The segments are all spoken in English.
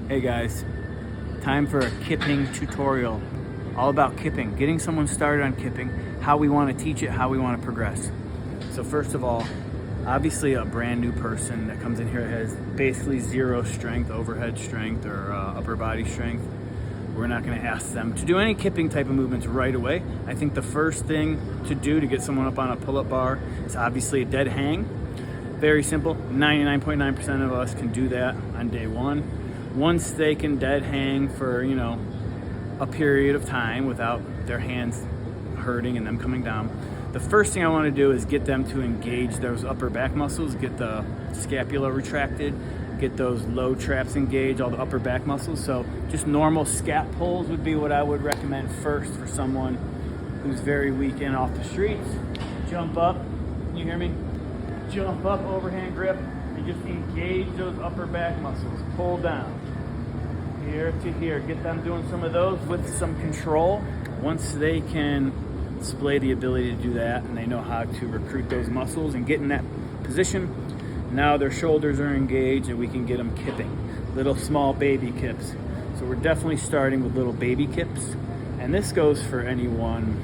Hey guys, time for a kipping tutorial. All about kipping, getting someone started on kipping, how we want to teach it, how we want to progress. So first of all, obviously a brand new person that comes in here has basically zero strength, overhead strength or upper body strength. We're not going to ask them to do any kipping type of movements right away. I think the first thing to do to get someone up on a pull-up bar is obviously a dead hang. Very simple, 99.9% of us can do that on day one. Once they can dead hang for, a period of time without their hands hurting and them coming down, the first thing I want to do is get them to engage those upper back muscles, get the scapula retracted, get those low traps engaged, all the upper back muscles. So just normal scap pulls would be what I would recommend first for someone who's very weak and off the streets. Jump up, can you hear me? Jump up, overhand grip, and just engage those upper back muscles. Pull down, here to here. Get them doing some of those with some control. Once they can display the ability to do that and they know how to recruit those muscles and get in that position, now their shoulders are engaged and we can get them kipping. Little small baby kips. So we're definitely starting with little baby kips. And this goes for anyone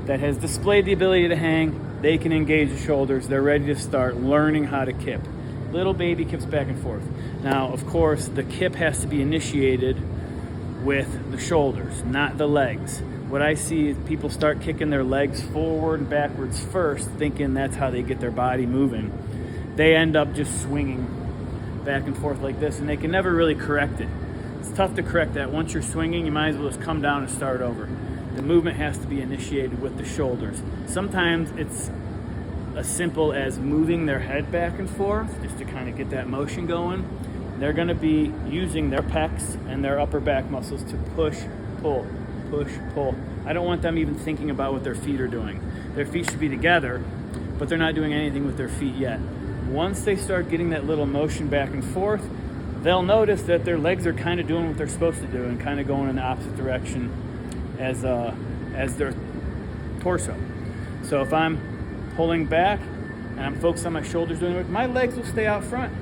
that has displayed the ability to hang. They can engage the shoulders. They're ready to start learning how to kip. Little baby kips back and forth. Now, of course, the kip has to be initiated with the shoulders, not the legs. What I see is people start kicking their legs forward and backwards first, thinking that's how they get their body moving. They end up just swinging back and forth like this, and they can never really correct it. It's tough to correct that. Once you're swinging, you might as well just come down and start over. The movement has to be initiated with the shoulders. Sometimes it's as simple as moving their head back and forth just to kind of get that motion going. They're going to be using their pecs and their upper back muscles to push, pull, push, pull. I don't want them even thinking about what their feet are doing. Their feet should be together, but they're not doing anything with their feet yet. Once they start getting that little motion back and forth, they'll notice that their legs are kind of doing what they're supposed to do and kind of going in the opposite direction as their torso. So if I'm pulling back and I'm focused on my shoulders doing it, my legs will stay out front.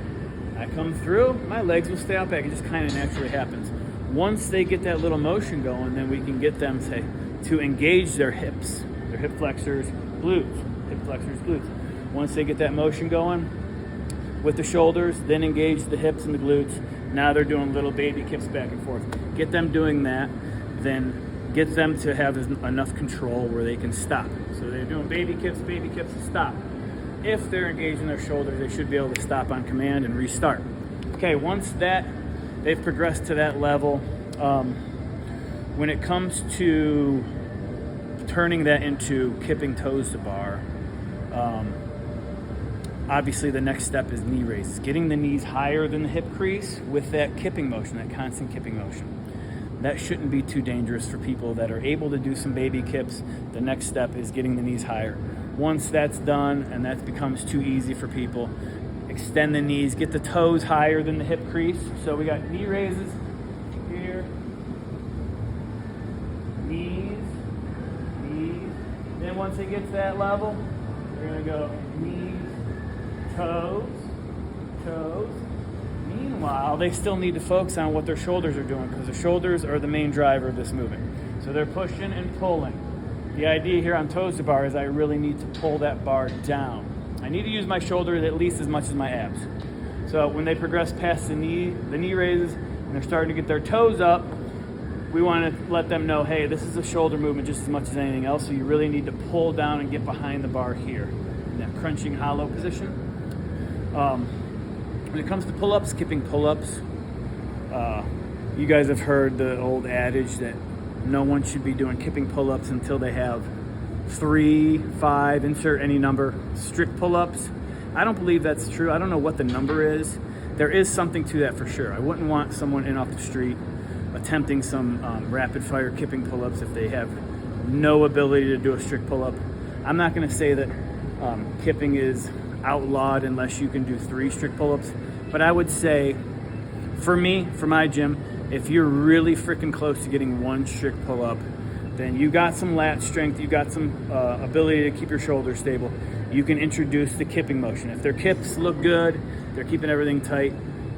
I come through, my legs will stay out back. It just kind of naturally happens. Once they get that little motion going, then we can get them to engage their hips, their hip flexors, glutes, hip flexors, glutes. Once they get that motion going with the shoulders, then engage the hips and the glutes. Now they're doing little baby kips back and forth. Get them doing that, then get them to have enough control where they can stop. So they're doing baby kips, stop. If they're engaging their shoulders, they should be able to stop on command and restart. Okay, once they've progressed to that level, when it comes to turning that into kipping toes to bar, obviously the next step is knee raises. Getting the knees higher than the hip crease with that kipping motion, that constant kipping motion. That shouldn't be too dangerous for people that are able to do some baby kips. The next step is getting the knees higher. Once that's done and that becomes too easy for people, extend the knees, get the toes higher than the hip crease. So we got knee raises here, knees. Then once it gets to that level, we're gonna go knees, toes. Meanwhile, they still need to focus on what their shoulders are doing because the shoulders are the main driver of this movement. So they're pushing and pulling. The idea here on toes to bar is I really need to pull that bar down. I need to use my shoulders at least as much as my abs. So when they progress past the knee raises, and they're starting to get their toes up, we want to let them know, hey, this is a shoulder movement just as much as anything else, so you really need to pull down and get behind the bar here in that crunching hollow position. When it comes to pull-ups, kipping pull-ups, you guys have heard the old adage that no one should be doing kipping pull-ups until they have 3, 5, insert any number, strict pull-ups. I don't believe that's true. I don't know what the number is. There is something to that for sure. I wouldn't want someone in off the street attempting some rapid-fire kipping pull-ups if they have no ability to do a strict pull-up. I'm not going to say that kipping is outlawed unless you can do 3 strict pull-ups, but I would say, for me, for my gym, if you're really freaking close to getting 1 strict pull-up, then you got some lat strength, you got some ability to keep your shoulders stable, you can introduce the kipping motion. If their kips look good, they're keeping everything tight,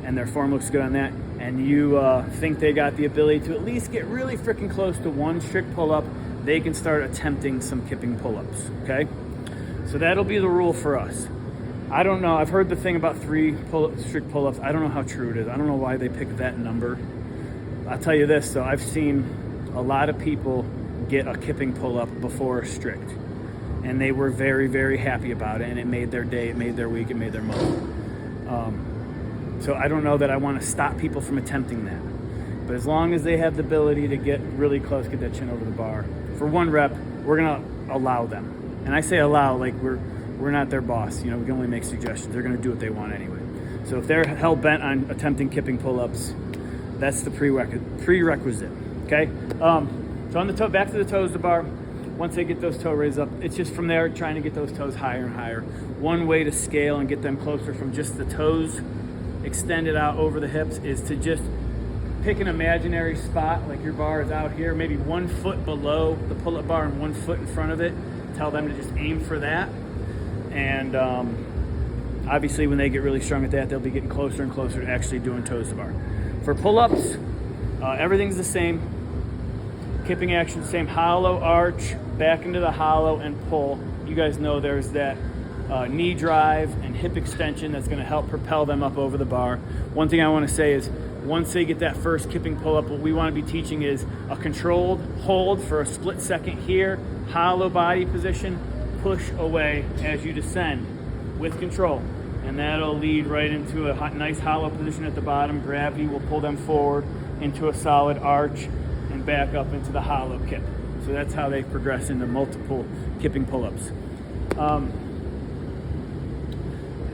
and their form looks good on that, and you think they got the ability to at least get really freaking close to one strict pull-up, they can start attempting some kipping pull-ups, okay? So that'll be the rule for us. I don't know, I've heard the thing about 3 strict pull-ups. I don't know how true it is. I don't know why they picked that number. I'll tell you this, though, I've seen a lot of people get a kipping pull-up before a strict, and they were very, very happy about it, and it made their day, it made their week, it made their month. So I don't know that I want to stop people from attempting that, but as long as they have the ability to get really close, get that chin over the bar, for 1 rep, we're gonna allow them. And I say allow like we're not their boss, you know, we can only make suggestions. They're gonna do what they want anyway. So if they're hell-bent on attempting kipping pull-ups, that's the prerequisite, okay? So on the toe, back to the toes to bar. Once they get those toe raises up, it's just from there trying to get those toes higher and higher. One way to scale and get them closer from just the toes extended out over the hips is to just pick an imaginary spot, like your bar is out here, maybe 1 foot below the pull-up bar and 1 foot in front of it. Tell them to just aim for that. And obviously when they get really strong at that, they'll be getting closer and closer to actually doing toes to bar. For pull-ups, everything's the same. Kipping action, same hollow, arch, back into the hollow and pull. You guys know there's that knee drive and hip extension that's gonna help propel them up over the bar. One thing I wanna say is once they get that first kipping pull-up, what we wanna be teaching is a controlled hold for a split second here, hollow body position, push away as you descend with control. And that'll lead right into a nice hollow position at the bottom. Gravity will pull them forward into a solid arch and back up into the hollow kip. So that's how they progress into multiple kipping pull-ups.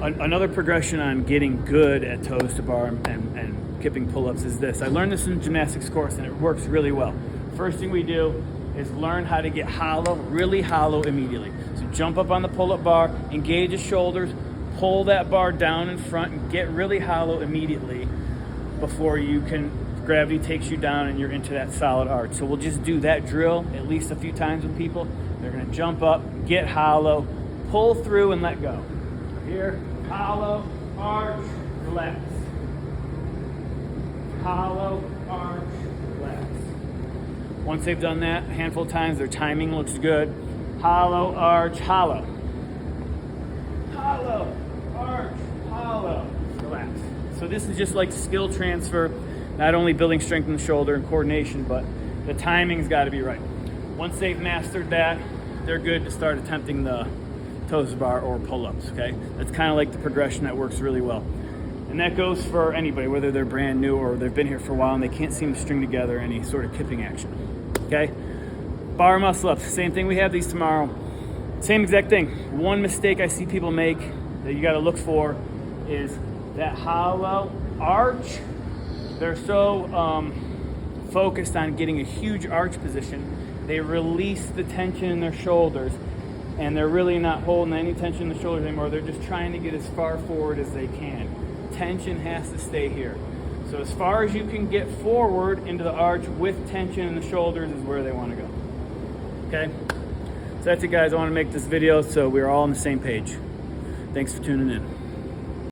Another progression on getting good at toes to bar and kipping pull-ups is this. I learned this in the gymnastics course and it works really well. First thing we do is learn how to get hollow, really hollow immediately. So jump up on the pull-up bar, engage the shoulders, pull that bar down in front and get really hollow immediately before gravity takes you down and you're into that solid arch. So we'll just do that drill at least a few times with people. They're gonna jump up, get hollow, pull through and let go. Here, hollow, arch, relax. Hollow, arch, relax. Once they've done that a handful of times, their timing looks good. Hollow, arch, hollow. Hollow, arch, hollow, relax. So this is just like skill transfer, not only building strength in the shoulder and coordination, but the timing's gotta be right. Once they've mastered that, they're good to start attempting the toes to bar or pull-ups, okay? That's kind of like the progression that works really well. And that goes for anybody, whether they're brand new or they've been here for a while and they can't seem to string together any sort of kipping action, okay? Bar muscle-ups, same thing, we have these tomorrow. Same exact thing. One mistake I see people make that you gotta look for is that hollow arch. They're so focused on getting a huge arch position, they release the tension in their shoulders and they're really not holding any tension in the shoulders anymore. They're just trying to get as far forward as they can. Tension has to stay here. So as far as you can get forward into the arch with tension in the shoulders is where they want to go. Okay? So that's it, guys. I want to make this video so we're all on the same page. Thanks for tuning in.